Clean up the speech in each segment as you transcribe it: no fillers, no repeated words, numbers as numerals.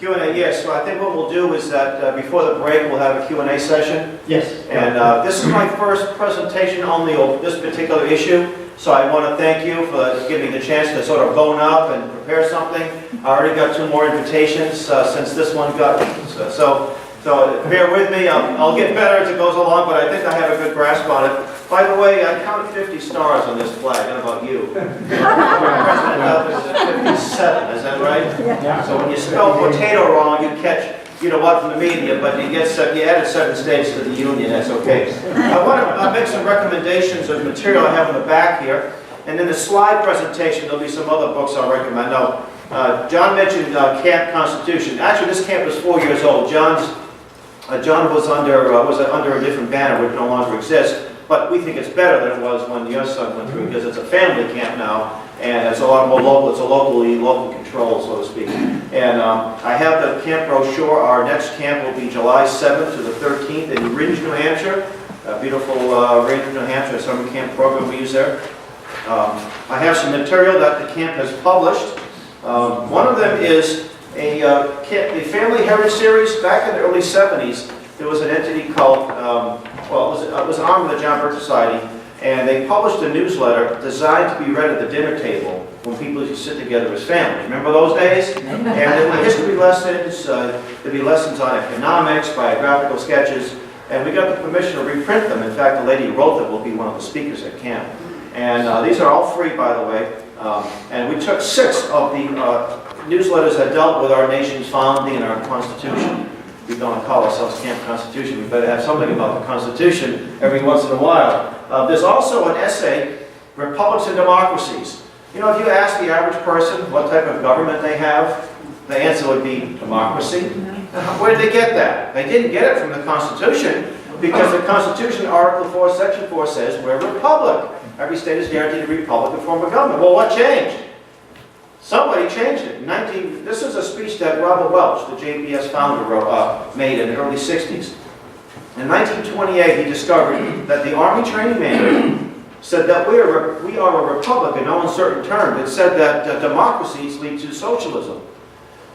Q&A, yes. So I think what we'll do is that before the break, we'll have a Q&A session. Yes. And this is my first presentation on this particular issue. So I want to thank you for giving me the chance to sort of bone up and prepare something. I already got 2 more invitations since this one got. So bear with me. I'll get better as it goes along, but I think I have a good grasp on it. By the way, I counted 50 stars on this flag. How about you? President is 57, is that right? Yeah. So when you spell potato wrong, you catch, you know what, from the media, but you added 7 states to the union, that's okay. I want to make some recommendations of material I have in the back here. And in the slide presentation, there'll be some other books I'll recommend. Now, John mentioned Camp Constitution. Actually, this camp is 4 years old. John was under a different banner, which no longer exists. But we think it's better than it was when your son went through, because it's a family camp now, and it's a lot more local. It's a local control, so to speak. And I have the camp brochure. Our next camp will be July 7th to the 13th in Ridge, New Hampshire. A beautiful Ridge, New Hampshire summer camp program we use there. I have some material that the camp has published. One of them is the Family Heritage Series. Back in the early 70s, there was an entity called, it was an arm of the John Birch Society, and they published a newsletter designed to be read at the dinner table when people used to sit together as families. Remember those days? And there were history lessons, there'd be lessons on economics, biographical sketches, and we got the permission to reprint them. In fact, the lady who wrote them will be one of the speakers at camp. And these are all free, by the way. And we took 6 of the newsletters that dealt with our nation's founding and our Constitution. We don't call ourselves Camp Constitution. We better have something about the Constitution every once in a while. There's also an essay, Republics and Democracies. You know, if you ask the average person what type of government they have, the answer would be democracy. Where did they get that? They didn't get it from the Constitution, because the Constitution, Article 4, Section 4 says we're a republic. Every state is guaranteed a republic and form of government. Well, what changed? Somebody changed it. This is a speech that Robert Welch, the JBS founder, made in the early 60s. In 1928, he discovered that the Army Training Manual said that we are a republic in no uncertain terms. It said that democracies lead to socialism.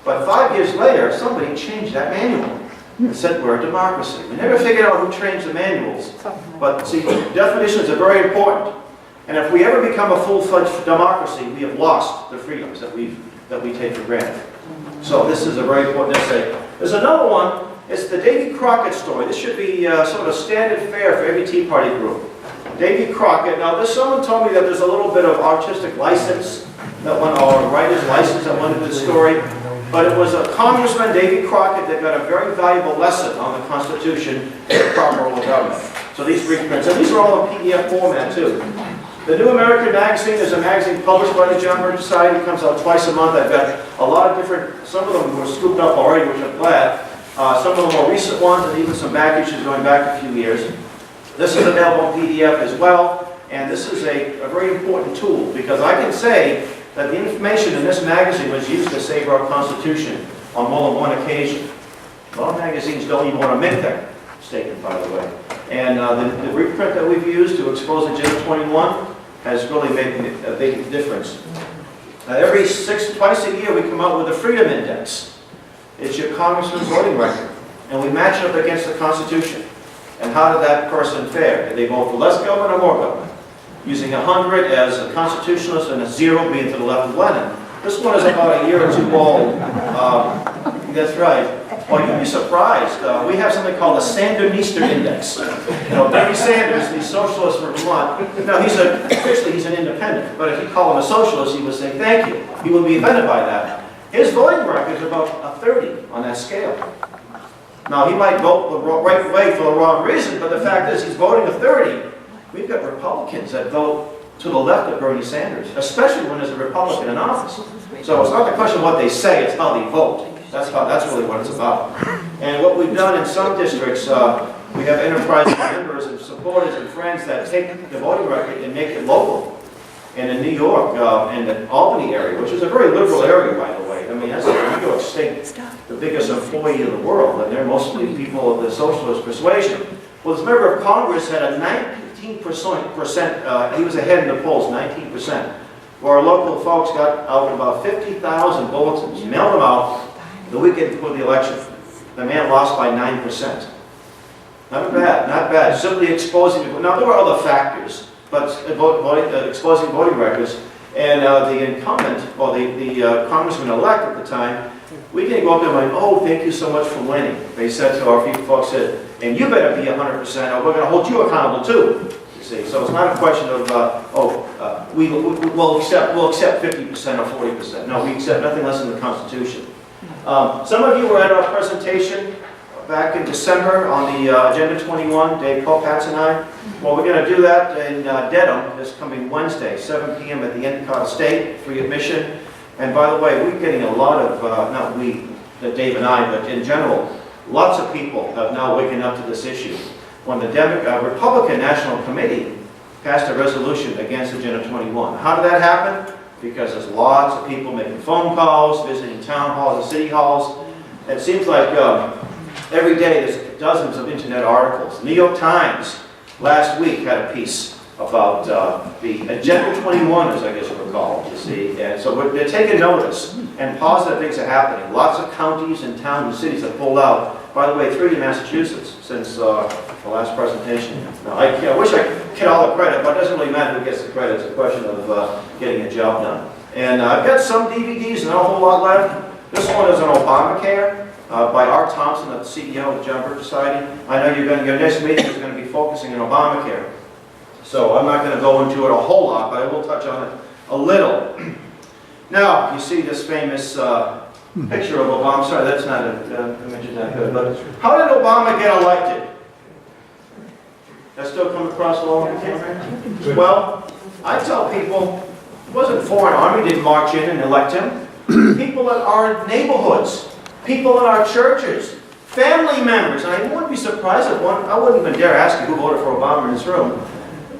But 5 years later, somebody changed that manual and said we're a democracy. We never figured out who changed the manuals. But see, definitions are very important. And if we ever become a full-fledged democracy, we have lost the freedoms that we take for granted. So this is a very important essay. There's another one. It's the Davy Crockett story. This should be sort of standard fare for every Tea Party group. Davy Crockett. Now, someone told me that there's a little bit of artistic license that went, or writer's license that went into the story. But it was a Congressman, Davy Crockett, that got a very valuable lesson on the Constitution and the proper role of government. So these reprints, and these are all in PDF format too. The New American Magazine is a magazine published by the John Birch Society. It comes out twice a month. I've got a lot of different, some of them were scooped up already, which I'm glad. Some of the more recent ones, and even some back issues going back a few years. This is available in PDF as well, and this is a very important tool, because I can say that the information in this magazine was used to save our Constitution on more than one occasion. A lot of magazines don't even want to make that statement, by the way. And the reprint that we've used to expose Agenda 21 has really made a big difference. Twice a year we come out with a Freedom Index. It's your congressman's voting record. And we match it up against the Constitution. And how did that person fare? Did they vote for less government or more government? Using 100 as a constitutionalist and a 0 being to the left of Lenin. This one is about a year or 2 old. That's right. Well, you'd be surprised. We have something called the Sandinista Index. You know, Bernie Sanders, the socialist from Vermont. Now, officially he's an independent, but if you call him a socialist, he would say thank you. He would be offended by that. His voting record is about a 30 on that scale. Now, he might vote the right way for the wrong reason, but the fact is he's voting a 30. We've got Republicans that vote to the left of Bernie Sanders, especially when there's a Republican in office. So it's not the question of what they say, it's how they vote. That's really what it's about. And what we've done in some districts, we have enterprising members and supporters and friends that take the voting record and make it local. And in New York, in the Albany area, which is a very liberal area, by the way. I mean, that's New York State, the biggest employee in the world, and they're mostly people of the socialist persuasion. Well, this member of Congress had a 19%, he was ahead in the polls, 19%. Where our local folks got out about 50,000 bulletins, mailed them out, the weekend before the election, the man lost by 9%. Not bad, not bad. Simply exposing people. Now, there were other factors, but exposing voting records. And the incumbent, or the congressman-elect at the time, we didn't go up there and like, oh, thank you so much for winning. They said to our people, folks said, and you better be 100%, or we're going to hold you accountable too. You see, so it's not a question of, we'll accept 50% or 40%. No, we accept nothing less than the Constitution. Some of you were at our presentation back in December on the Agenda 21, Dave Kopatz and I. Well, we're going to do that in Dedham this coming Wednesday, 7 p.m. at the Endicott Estate, free admission. And by the way, we're getting a lot of, not we, Dave and I, but in general, lots of people have now waken up to this issue. When the Republican National Committee passed a resolution against Agenda 21. How did that happen? Because there's lots of people making phone calls, visiting town halls and city halls. It seems like every day there's dozens of internet articles. New York Times last week had a piece about the Agenda 21, as I guess we're called, you see. And so they're taking notice, and positive things are happening. Lots of counties and towns and cities have pulled out. By the way, 3 in Massachusetts since the last presentation. Now, I wish I could get all the credit, but it doesn't really matter who gets the credit. It's a question of getting a job done. And I've got some DVDs, not a whole lot left. This one is on ObamaCare. By Art Thompson, the CEO of the John Birch Society. I know your next meeting is going to be focusing on Obamacare. So I'm not going to go into it a whole lot, but I will touch on it a little. Now, you see this famous picture of Obama. Sorry, that's not an image that good. But how did Obama get elected? That still come across well on the camera? Well, I tell people, it wasn't foreign army didn't march in and elect him. People in our neighborhoods. People in our churches, family members, and I wouldn't be surprised if one, I wouldn't even dare ask you who voted for Obama in this room,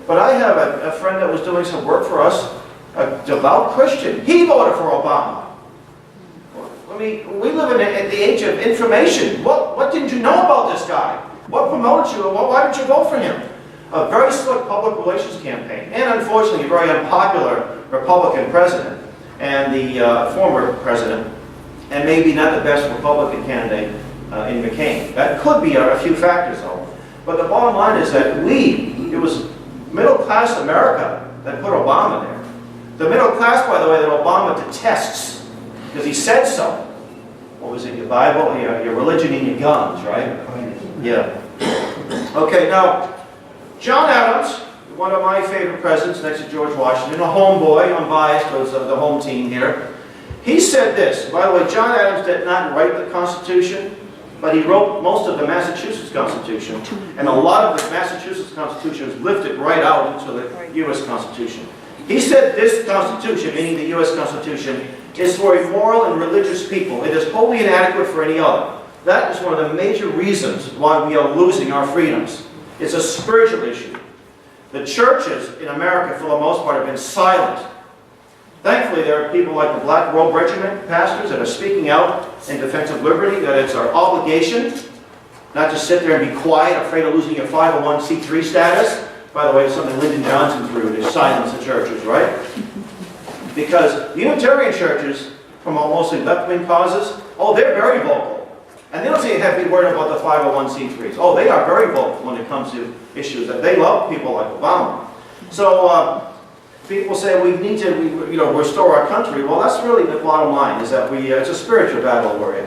but I have a friend that was doing some work for us, a devout Christian. He voted for Obama. I mean, we live in the age of information. What didn't you know about this guy? What promoted you? Why didn't you vote for him? A very slick public relations campaign, and unfortunately a very unpopular Republican president, and the former president, and maybe not the best Republican candidate in McCain. That could be a few factors, though. But the bottom line is that it was middle-class America that put Obama there. The middle class, by the way, that Obama detests, because he said so. What was it, your Bible, your religion, and your guns, right? Yeah. Okay, now, John Adams, one of my favorite presidents next to George Washington, a homeboy, unbiased, was the home team here. He said this. By the way, John Adams did not write the Constitution, but he wrote most of the Massachusetts Constitution. And a lot of the Massachusetts Constitution is lifted right out into the U.S. Constitution. He said this Constitution, meaning the U.S. Constitution, is for a moral and religious people. It is wholly inadequate for any other. That is one of the major reasons why we are losing our freedoms. It's a spiritual issue. The churches in America, for the most part, have been silent. Thankfully, there are people like the Black Robe Regiment pastors that are speaking out in defense of liberty, that it's our obligation not to sit there and be quiet, afraid of losing your 501c3 status. By the way, it's something Lyndon Johnson threw to silence the churches, right? Because Unitarian churches, from mostly left-wing causes, oh, they're very vocal. And they don't say you have to be worried about the 501c3s. Oh, they are very vocal when it comes to issues that they love people like Obama. So, people say we need to, restore our country. Well, that's really the bottom line, is that it's a spiritual battle we're in.